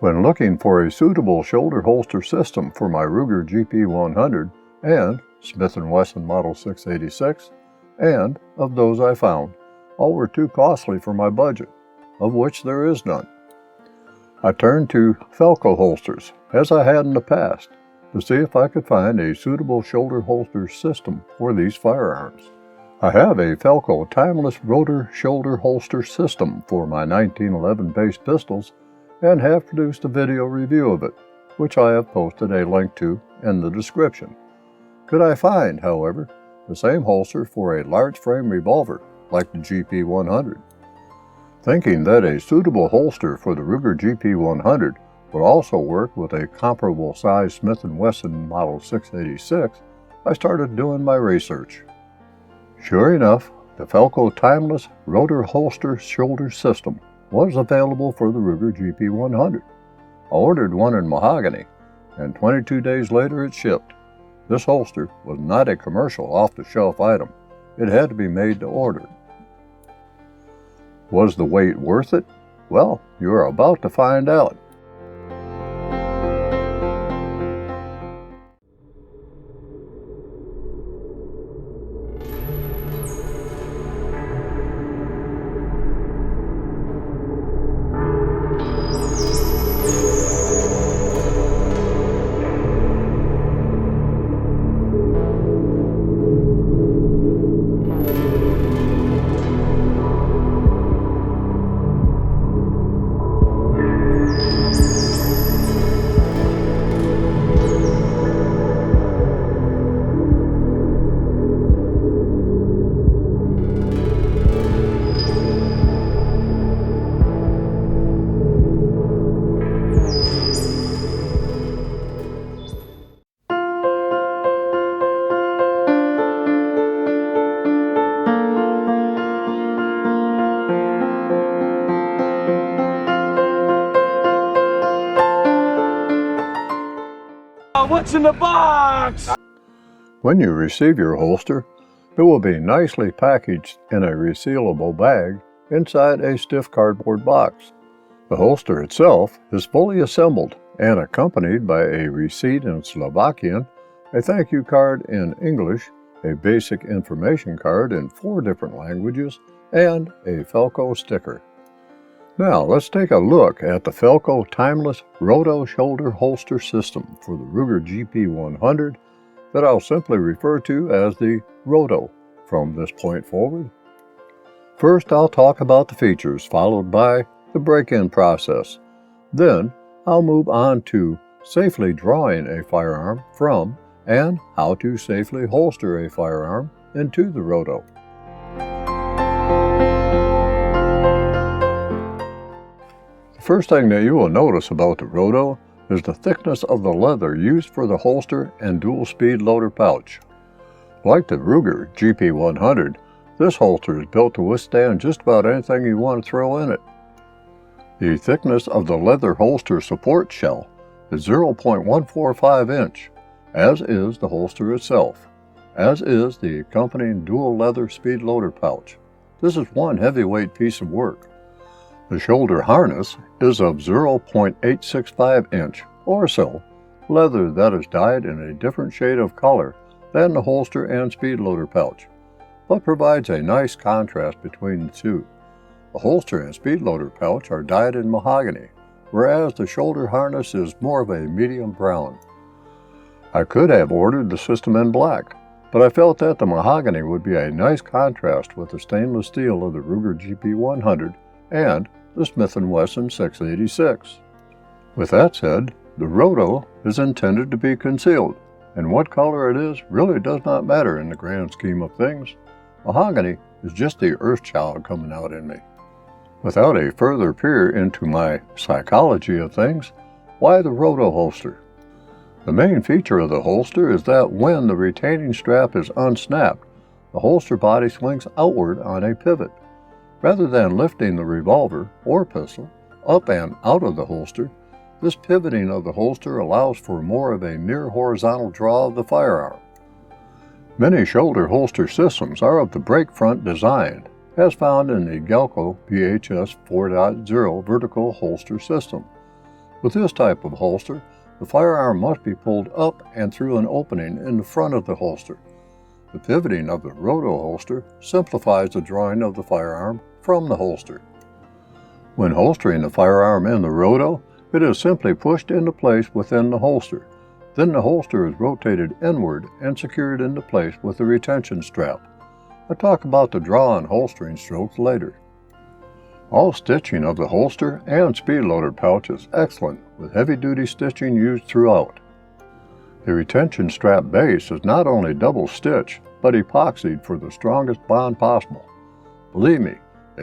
When looking for a suitable shoulder holster system for my Ruger GP100 and Smith & Wesson Model 686, and of those I found, all were too costly for my budget, of which there is none. I turned to Falco holsters, as I had in the past, to see if I could find a suitable shoulder holster system for these firearms. I have a Falco timeless rotor shoulder holster system for my 1911 base pistols and have produced a video review of it, which I have posted a link to in the description. Could I find, however, the same holster for a large frame revolver like the GP100? Thinking that a suitable holster for the Ruger GP100 would also work with a comparable size Smith & Wesson Model 686, I started doing my research. Sure enough, the Falco timeless rotor holster shoulder system was available for the Ruger GP100. I ordered one in mahogany, and 22 days later it shipped. This holster was not a commercial off-the-shelf item. It had to be made to order. Was the wait worth it? Well, you are about to find out. What's in the box? When you receive your holster, it will be nicely packaged in a resealable bag inside a stiff cardboard box. The holster itself is fully assembled and accompanied by a receipt in Slovakian, a thank you card in English, a basic information card in 4 different languages, and a Falco sticker. Now let's take a look at the Falco timeless Roto shoulder holster system for the Ruger GP100 that I'll simply refer to as the Roto from this point forward. First, I'll talk about the features, followed by the break-in process. Then I'll move on to safely drawing a firearm from and how to safely holster a firearm into the Roto. The first thing that you will notice about the Roto is the thickness of the leather used for the holster and dual-speed loader pouch. Like the Ruger GP100, this holster is built to withstand just about anything you want to throw in it. The thickness of the leather holster support shell is 0.145 inch, as is the holster itself, as is the accompanying dual leather speed loader pouch. This is one heavyweight piece of work. The shoulder harness is of 0.865 inch or so, leather that is dyed in a different shade of color than the holster and speed loader pouch, but provides a nice contrast between the two. The holster and speed loader pouch are dyed in mahogany, whereas the shoulder harness is more of a medium brown. I could have ordered the system in black, but I felt that the mahogany would be a nice contrast with the stainless steel of the Ruger GP100 and the Smith & Wesson 686. With that said, the Roto is intended to be concealed, and what color it is really does not matter in the grand scheme of things. Mahogany is just the earth child coming out in me. Without a further peer into my psychology of things, why the Roto holster? The main feature of the holster is that when the retaining strap is unsnapped, the holster body swings outward on a pivot. Rather than lifting the revolver or pistol up and out of the holster, this pivoting of the holster allows for more of a near horizontal draw of the firearm. Many shoulder holster systems are of the break front design, as found in the Galco VHS 4.0 vertical holster system. With this type of holster, the firearm must be pulled up and through an opening in the front of the holster. The pivoting of the Roto holster simplifies the drawing of the firearm from the holster. When holstering the firearm in the Roto, it is simply pushed into place within the holster. Then the holster is rotated inward and secured into place with a retention strap. I'll talk about the draw and holstering strokes later. All stitching of the holster and speed-loader pouch is excellent, with heavy-duty stitching used throughout. The retention strap base is not only double-stitched, but epoxied for the strongest bond possible. Believe me,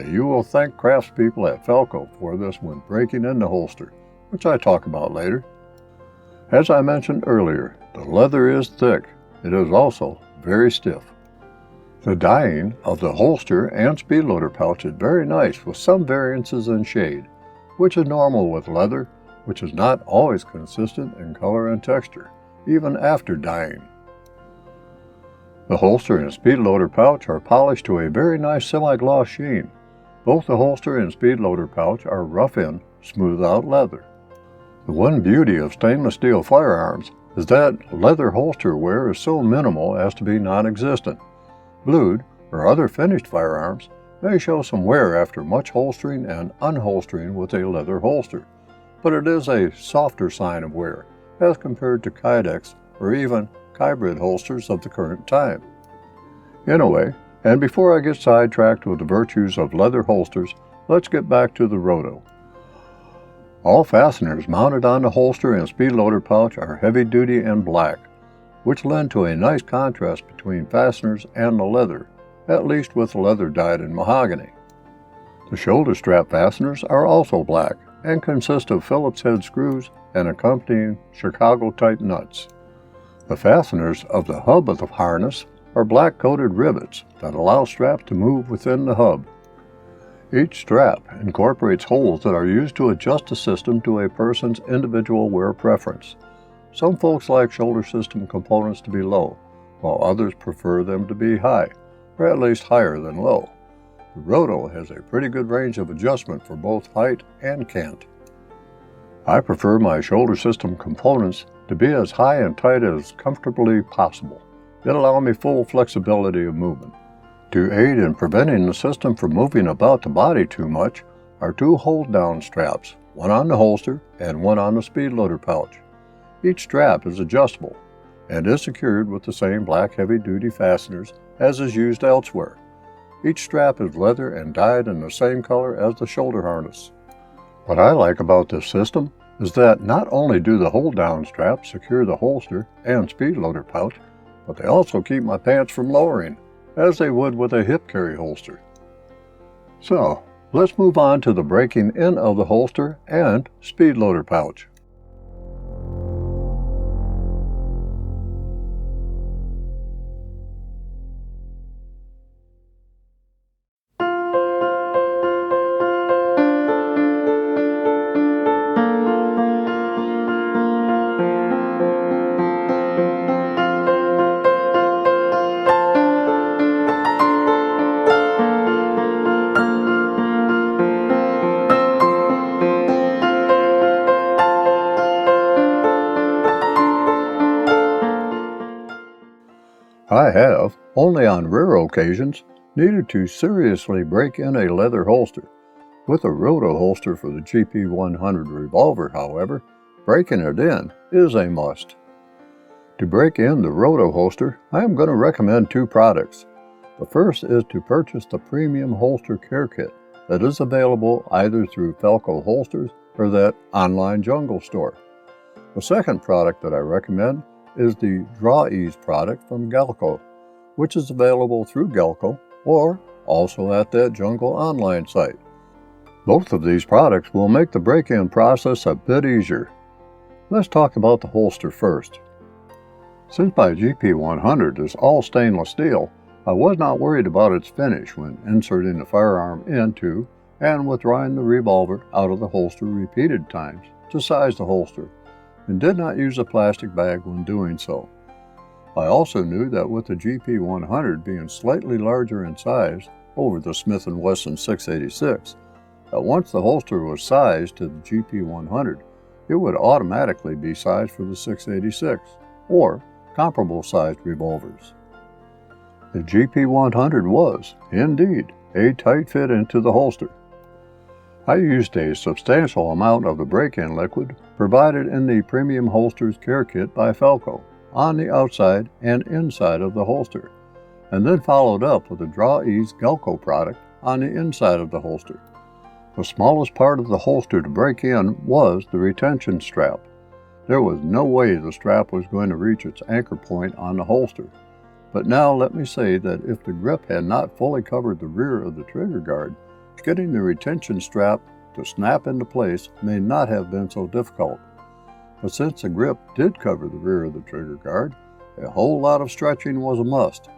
you will thank craftspeople at Falco for this when breaking in the holster, which I talk about later. As I mentioned earlier, the leather is thick. It is also very stiff. The dyeing of the holster and speed-loader pouch is very nice, with some variances in shade, which is normal with leather, which is not always consistent in color and texture, even after dyeing. The holster and speed-loader pouch are polished to a very nice semi-gloss sheen. Both the holster and speed-loader pouch are rough-in, smooth-out leather. The one beauty of stainless steel firearms is that leather holster wear is so minimal as to be non-existent. Blued or other finished firearms may show some wear after much holstering and unholstering with a leather holster, but it is a softer sign of wear as compared to Kydex or even hybrid holsters of the current time. Anyway, and before I get sidetracked with the virtues of leather holsters, let's get back to the Roto. All fasteners mounted on the holster and speed-loader pouch are heavy-duty and black, which lend to a nice contrast between fasteners and the leather, at least with the leather dyed in mahogany. The shoulder strap fasteners are also black and consist of Phillips head screws and accompanying Chicago-type nuts. The fasteners of the hub of the harness are black-coated rivets that allow straps to move within the hub. Each strap incorporates holes that are used to adjust the system to a person's individual wear preference. Some folks like shoulder system components to be low, while others prefer them to be high, or at least higher than low. The Roto has a pretty good range of adjustment for both height and cant. I prefer my shoulder system components to be as high and tight as comfortably possible. It allows me full flexibility of movement. To aid in preventing the system from moving about the body too much are two hold-down straps, one on the holster and one on the speed-loader pouch. Each strap is adjustable and is secured with the same black heavy-duty fasteners as is used elsewhere. Each strap is leather and dyed in the same color as the shoulder harness. What I like about this system is that not only do the hold-down straps secure the holster and speed-loader pouch, but they also keep my pants from lowering, as they would with a hip carry holster. So, let's move on to the breaking in of the holster and speed-loader pouch. I have, only on rare occasions, needed to seriously break in a leather holster. With a Roto holster for the GP100 revolver, however, breaking it in is a must. To break in the Roto holster, I am going to recommend two products. The first is to purchase the Premium Holster Care Kit that is available either through Falco Holsters or that online jungle store. The second product that I recommend is the Draw Ease product from Galco, which is available through Galco or also at that jungle online site. Both of these products will make the break-in process a bit easier. Let's talk about the holster first. Since my GP100 is all stainless steel, I was not worried about its finish when inserting the firearm into and withdrawing the revolver out of the holster repeated times to size the holster, and did not use a plastic bag when doing so. I also knew that with the GP100 being slightly larger in size over the Smith & Wesson 686, that once the holster was sized to the GP100, it would automatically be sized for the 686 or comparable sized revolvers. The GP100 was, indeed, a tight fit into the holster. I used a substantial amount of the break-in liquid provided in the Premium Holsters Care Kit by Falco on the outside and inside of the holster, and then followed up with the Draw Ease Galco product on the inside of the holster. The smallest part of the holster to break in was the retention strap. There was no way the strap was going to reach its anchor point on the holster. But now let me say that if the grip had not fully covered the rear of the trigger guard, getting the retention strap to snap into place may not have been so difficult. But since the grip did cover the rear of the trigger guard, a whole lot of stretching was a must.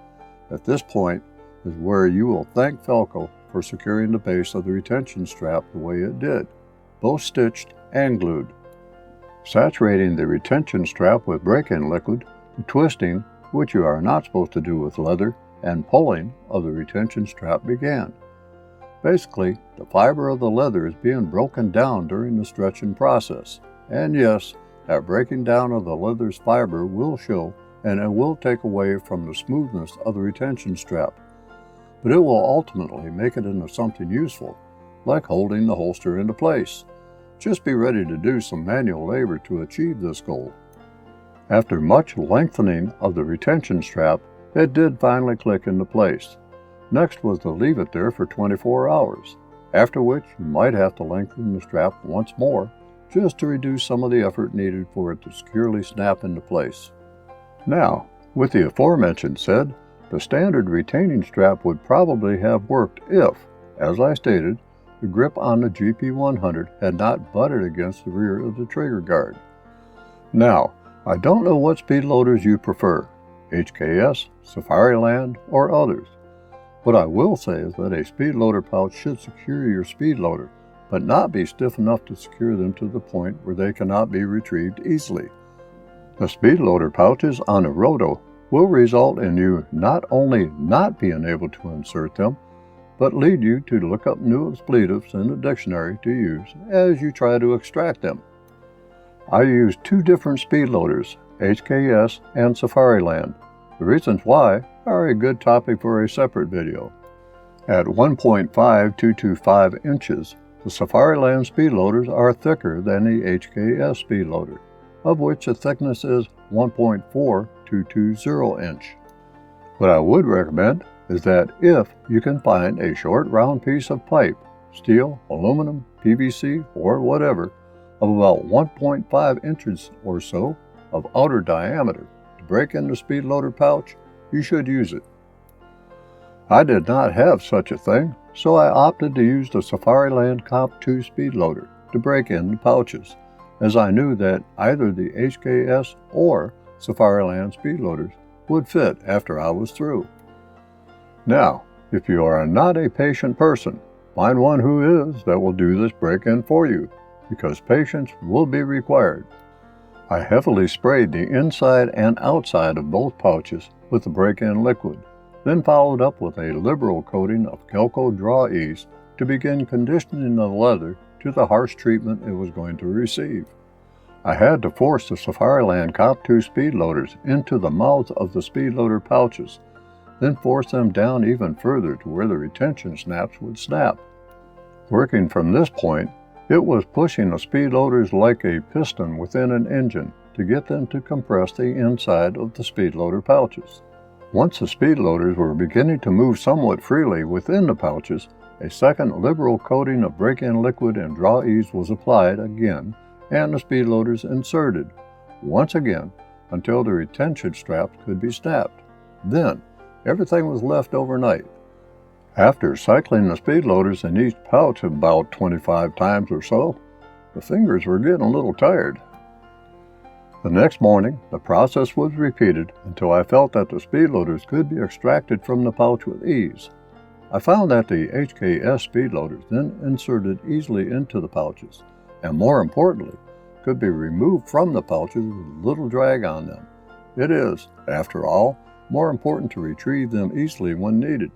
At this point is where you will thank Falco for securing the base of the retention strap the way it did, both stitched and glued. Saturating the retention strap with break-in liquid, the twisting, which you are not supposed to do with leather, and pulling of the retention strap began. Basically, the fiber of the leather is being broken down during the stretching process. And yes, that breaking down of the leather's fiber will show, and it will take away from the smoothness of the retention strap. But it will ultimately make it into something useful, like holding the holster into place. Just be ready to do some manual labor to achieve this goal. After much lengthening of the retention strap, it did finally click into place. Next was to leave it there for 24 hours, after which you might have to lengthen the strap once more, just to reduce some of the effort needed for it to securely snap into place. Now, with the aforementioned said, the standard retaining strap would probably have worked if, as I stated, the grip on the GP100 had not butted against the rear of the trigger guard. Now, I don't know what speed loaders you prefer, HKS, Safariland, or others. What I will say is that a speed loader pouch should secure your speed loader, but not be stiff enough to secure them to the point where they cannot be retrieved easily. The speed loader pouches on a Roto will result in you not only not being able to insert them, but lead you to look up new expletives in the dictionary to use as you try to extract them. I use two different speed loaders, HKS and Safariland. The reasons why are a good topic for a separate video. At 1.5225 inches, the Safariland speed loaders are thicker than the HKS speed loader, of which the thickness is 1.4220 inch. What I would recommend is that if you can find a short round piece of pipe, steel, aluminum, PVC, or whatever, of about 1.5 inches or so of outer diameter to break in the speed loader pouch, you should use it. I did not have such a thing, so I opted to use the Safariland Comp 2 speed loader to break in the pouches, as I knew that either the HKS or Safariland speed loaders would fit after I was through. Now, if you are not a patient person, find one who is that will do this break-in for you, because patience will be required. I heavily sprayed the inside and outside of both pouches with the break-in liquid, then followed up with a liberal coating of Galco Draw Ease to begin conditioning the leather to the harsh treatment it was going to receive. I had to force the Safariland Comp 2 speed loaders into the mouth of the speed loader pouches, then force them down even further to where the retention snaps would snap. Working from this point, it was pushing the speed loaders like a piston within an engine to get them to compress the inside of the speed loader pouches. Once the speed loaders were beginning to move somewhat freely within the pouches, a second liberal coating of break-in liquid and Draw Ease was applied again, and the speed loaders inserted, once again, until the retention straps could be snapped. Then, everything was left overnight. After cycling the speed loaders in each pouch about 25 times or so, the fingers were getting a little tired. The next morning, the process was repeated until I felt that the speed loaders could be extracted from the pouch with ease. I found that the HKS speed loaders then inserted easily into the pouches, and more importantly, could be removed from the pouches with little drag on them. It is, after all, more important to retrieve them easily when needed.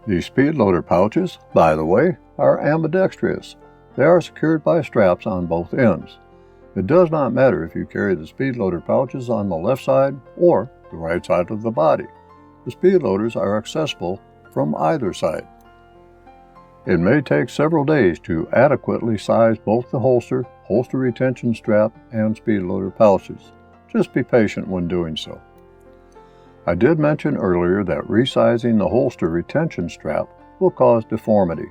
These speed loader pouches, by the way, are ambidextrous. They are secured by straps on both ends. It does not matter if you carry the speed loader pouches on the left side or the right side of the body. The speed loaders are accessible from either side. It may take several days to adequately size both the holster retention strap, and speed loader pouches. Just be patient when doing so. I did mention earlier that resizing the holster retention strap will cause deformity.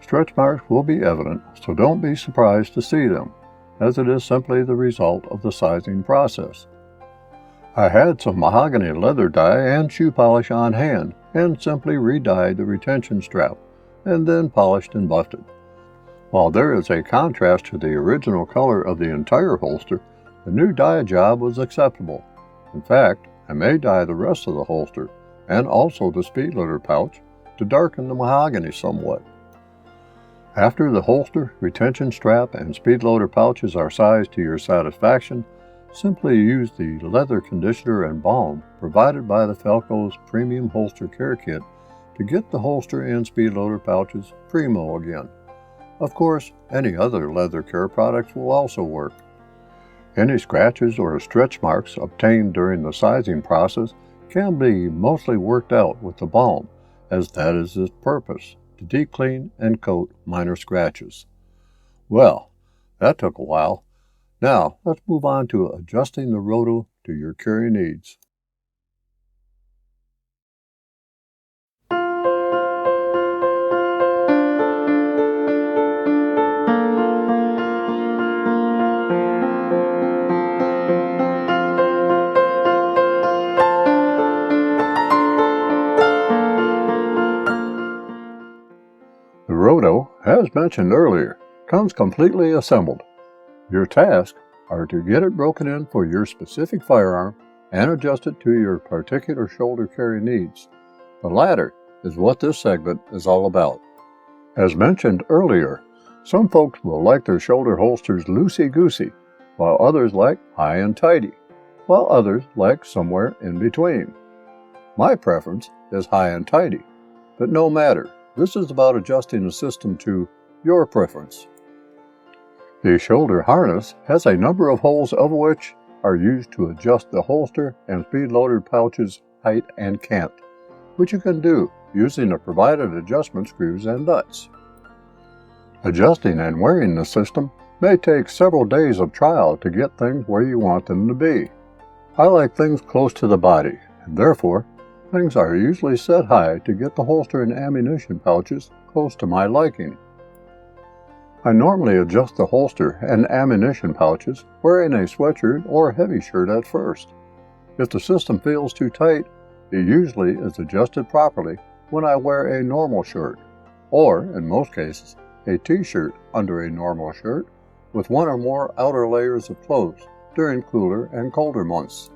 Stretch marks will be evident, so don't be surprised to see them, as it is simply the result of the sizing process. I had some mahogany leather dye and shoe polish on hand and simply re-dyed the retention strap and then polished and buffed it. While there is a contrast to the original color of the entire holster, the new dye job was acceptable. In fact, I may dye the rest of the holster and also the speed loader pouch to darken the mahogany somewhat. After the holster, retention strap, and speed loader pouches are sized to your satisfaction, simply use the leather conditioner and balm provided by the Falco's Premium Holster Care Kit to get the holster and speed loader pouches primo again. Of course, any other leather care products will also work. Any scratches or stretch marks obtained during the sizing process can be mostly worked out with the balm, as that is its purpose, to deep clean and coat minor scratches. Well, that took a while. Now, let's move on to adjusting the Roto to your carry needs. The Roto, as mentioned earlier, comes completely assembled. Your tasks are to get it broken in for your specific firearm and adjust it to your particular shoulder carry needs. The latter is what this segment is all about. As mentioned earlier, some folks will like their shoulder holsters loosey-goosey, while others like high and tighty, while others like somewhere in between. My preference is high and tighty, but no matter. This is about adjusting the system to your preference. The shoulder harness has a number of holes, of which are used to adjust the holster and speed loader pouches height and cant, which you can do using the provided adjustment screws and nuts. Adjusting and wearing the system may take several days of trial to get things where you want them to be. I like things close to the body, and therefore things are usually set high to get the holster and ammunition pouches close to my liking. I normally adjust the holster and ammunition pouches wearing a sweatshirt or heavy shirt at first. If the system feels too tight, it usually is adjusted properly when I wear a normal shirt, or, in most cases, a t-shirt under a normal shirt with one or more outer layers of clothes during cooler and colder months.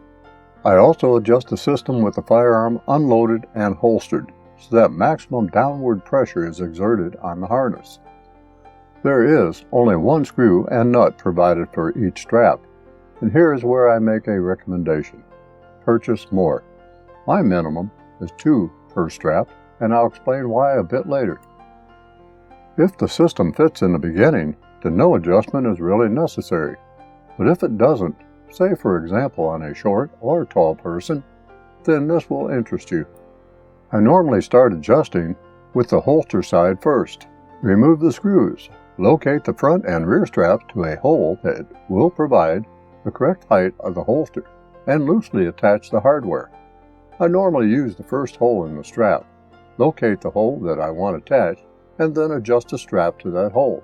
I also adjust the system with the firearm unloaded and holstered so that maximum downward pressure is exerted on the harness. There is only one screw and nut provided for each strap, and here is where I make a recommendation. Purchase more. My minimum is 2 per strap, and I'll explain why a bit later. If the system fits in the beginning, then no adjustment is really necessary, but if it doesn't, say for example on a short or tall person, then this will interest you. I normally start adjusting with the holster side first. Remove the screws. Locate the front and rear straps to a hole that will provide the correct height of the holster and loosely attach the hardware. I normally use the first hole in the strap. Locate the hole that I want attached and then adjust the strap to that hole.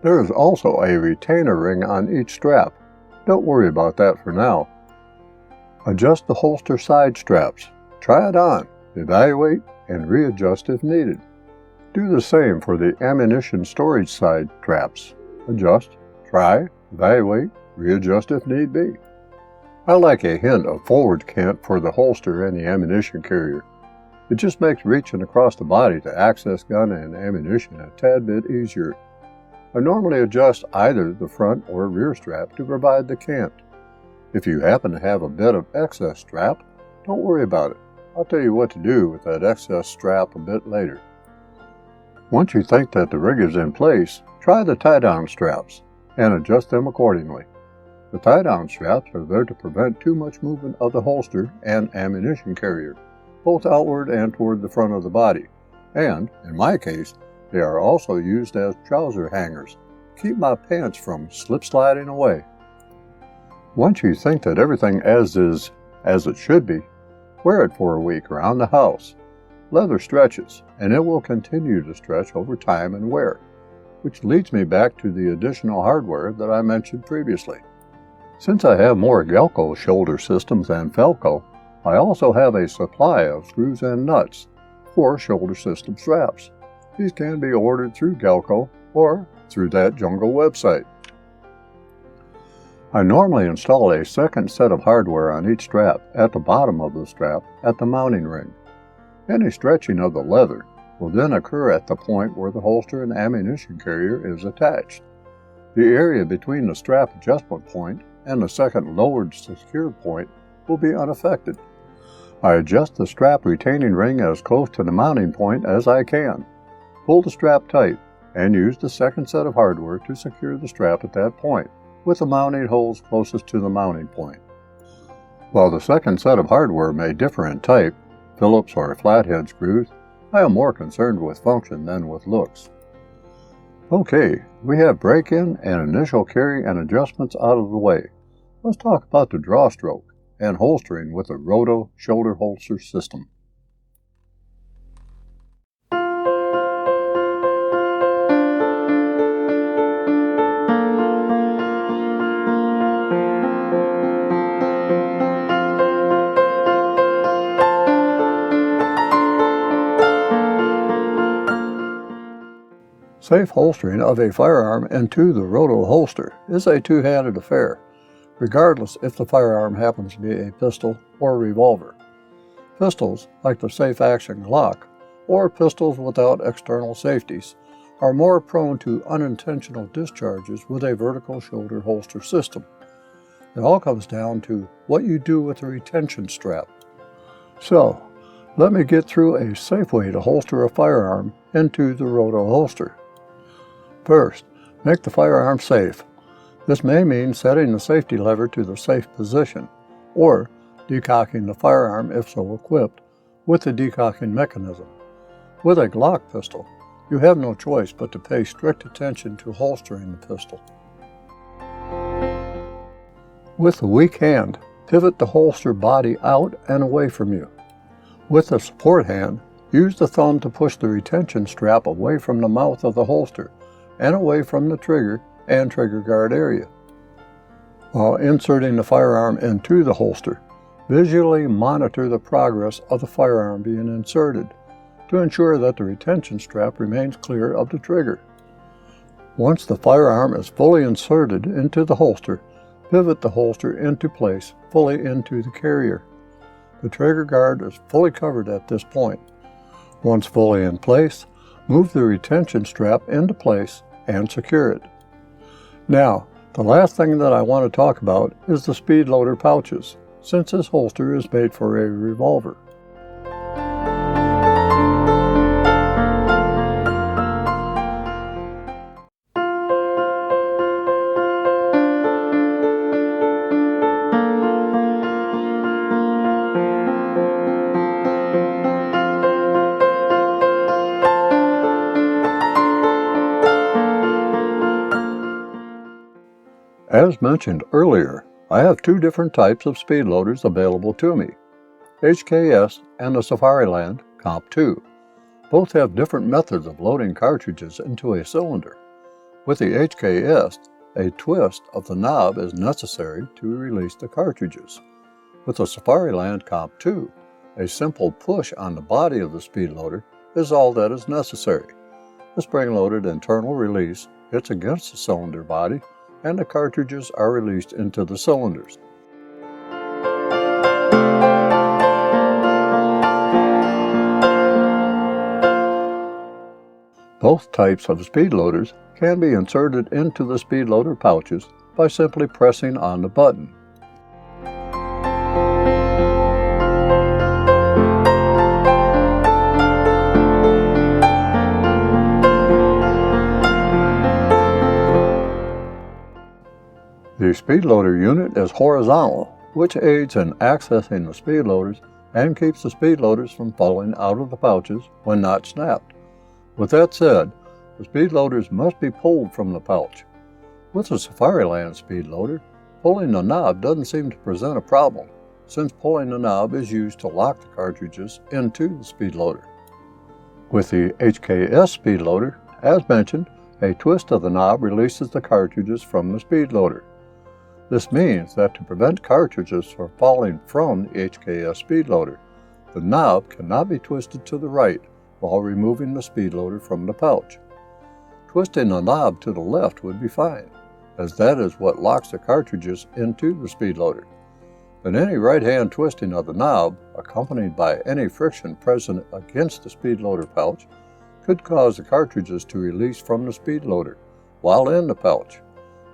There is also a retainer ring on each strap. Don't worry about that for now. Adjust the holster side straps. Try it on, evaluate, and readjust if needed. Do the same for the ammunition storage side straps. Adjust, try, evaluate, readjust if need be. I like a hint of forward cant for the holster and the ammunition carrier. It just makes reaching across the body to access gun and ammunition a tad bit easier. I normally adjust either the front or rear strap to provide the cant. If you happen to have a bit of excess strap, don't worry about it. I'll tell you what to do with that excess strap a bit later. Once you think that the rig is in place, try the tie-down straps. and adjust them accordingly. The tie-down straps are there to prevent too much movement of the holster and ammunition carrier, both outward and toward the front of the body, and, in my case, they are also used as trouser hangers. Keep my pants from slip-sliding away. Once you think that everything is as it should be, wear it for a week around the house. Leather stretches, and it will continue to stretch over time and wear, which leads me back to the additional hardware that I mentioned previously. Since I have more Galco shoulder systems than Falco, I also have a supply of screws and nuts for shoulder system straps. These can be ordered through Galco or through that Jungle website. I normally install a second set of hardware on each strap at the bottom of the strap at the mounting ring. Any stretching of the leather will then occur at the point where the holster and ammunition carrier is attached. The area between the strap adjustment point and the second lowered secured point will be unaffected. I adjust the strap retaining ring as close to the mounting point as I can. Pull the strap tight and use the second set of hardware to secure the strap at that point, with the mounting holes closest to the mounting point. While the second set of hardware may differ in type, Phillips or flathead screws, I am more concerned with function than with looks. Okay, we have break-in and initial carry and adjustments out of the way. Let's talk about the draw stroke and holstering with the Roto shoulder holster system. Safe holstering of a firearm into the Roto holster is a two-handed affair, regardless if the firearm happens to be a pistol or revolver. Pistols, like the safe-action Glock, or pistols without external safeties, are more prone to unintentional discharges with a vertical shoulder holster system. It all comes down to what you do with the retention strap. So, let me get through a safe way to holster a firearm into the Roto holster. First, make the firearm safe. This may mean setting the safety lever to the safe position, or decocking the firearm if so equipped, with the decocking mechanism. With a Glock pistol, you have no choice but to pay strict attention to holstering the pistol. With the weak hand, pivot the holster body out and away from you. With the support hand, use the thumb to push the retention strap away from the mouth of the holster and away from the trigger and trigger guard area. While inserting the firearm into the holster, visually monitor the progress of the firearm being inserted to ensure that the retention strap remains clear of the trigger. Once the firearm is fully inserted into the holster, pivot the holster into place fully into the carrier. The trigger guard is fully covered at this point. Once fully in place, move the retention strap into place and secure it. Now, the last thing that I want to talk about is the speed loader pouches, since this holster is made for a revolver. As mentioned earlier, I have two different types of speed loaders available to me, HKS and the Safariland Comp 2. Both have different methods of loading cartridges into a cylinder. With the HKS, a twist of the knob is necessary to release the cartridges. With the Safariland Comp 2, a simple push on the body of the speed loader is all that is necessary. The spring-loaded internal release hits against the cylinder body and the cartridges are released into the cylinders. Both types of speed loaders can be inserted into the speed loader pouches by simply pressing on the button. The speed loader unit is horizontal, which aids in accessing the speed loaders and keeps the speed loaders from falling out of the pouches when not snapped. With that said, the speed loaders must be pulled from the pouch. With the Safariland speed loader, pulling the knob doesn't seem to present a problem, since pulling the knob is used to lock the cartridges into the speed loader. With the HKS speed loader, as mentioned, a twist of the knob releases the cartridges from the speed loader. This means that to prevent cartridges from falling from the HKS speed loader, the knob cannot be twisted to the right while removing the speed loader from the pouch. Twisting the knob to the left would be fine, as that is what locks the cartridges into the speed loader. But any right-hand twisting of the knob, accompanied by any friction present against the speed loader pouch, could cause the cartridges to release from the speed loader while in the pouch,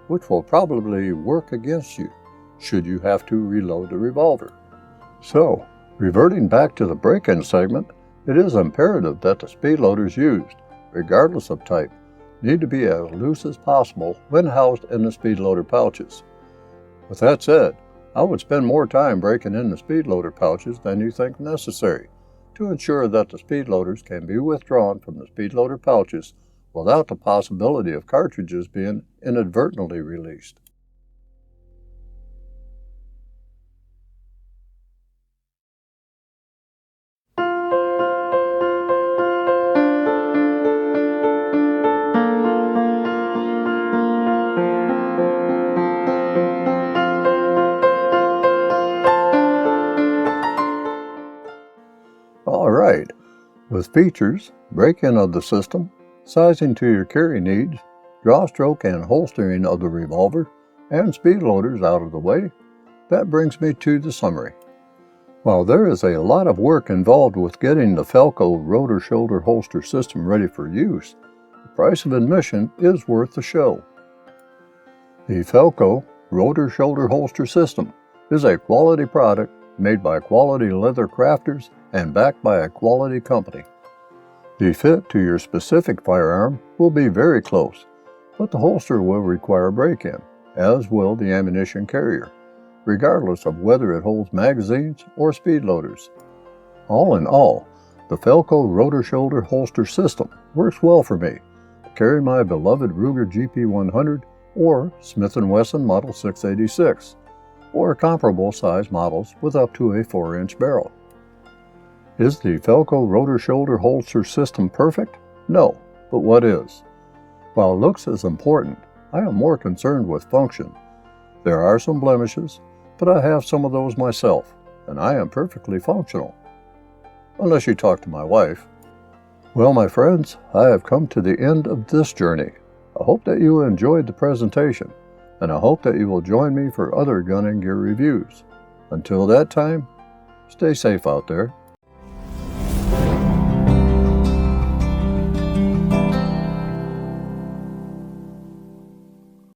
which will probably work against you should you have to reload the revolver. So, reverting back to the break-in segment, it is imperative that the speed loaders used, regardless of type, need to be as loose as possible when housed in the speed loader pouches. With that said, I would spend more time breaking in the speed loader pouches than you think necessary to ensure that the speed loaders can be withdrawn from the speed loader pouches without the possibility of cartridges being inadvertently released. Alright, with features, break-in of the system, sizing to your carry needs, draw stroke and holstering of the revolver, and speed loaders out of the way, that brings me to the summary. While there is a lot of work involved with getting the Falco rotor shoulder holster system ready for use, the price of admission is worth the show. The Falco rotor shoulder holster system is a quality product made by quality leather crafters and backed by a quality company. The fit to your specific firearm will be very close, but the holster will require break-in, as will the ammunition carrier, regardless of whether it holds magazines or speed loaders. All in all, the Falco rotor shoulder holster system works well for me to carry my beloved Ruger GP100 or Smith & Wesson Model 686, or comparable size models with up to a 4-inch barrel. Is the Falco rotor shoulder holster system perfect? No, but what is? While looks is important, I am more concerned with function. There are some blemishes, but I have some of those myself, and I am perfectly functional. Unless you talk to my wife. Well, my friends, I have come to the end of this journey. I hope that you enjoyed the presentation, and I hope that you will join me for other gun and gear reviews. Until that time, stay safe out there.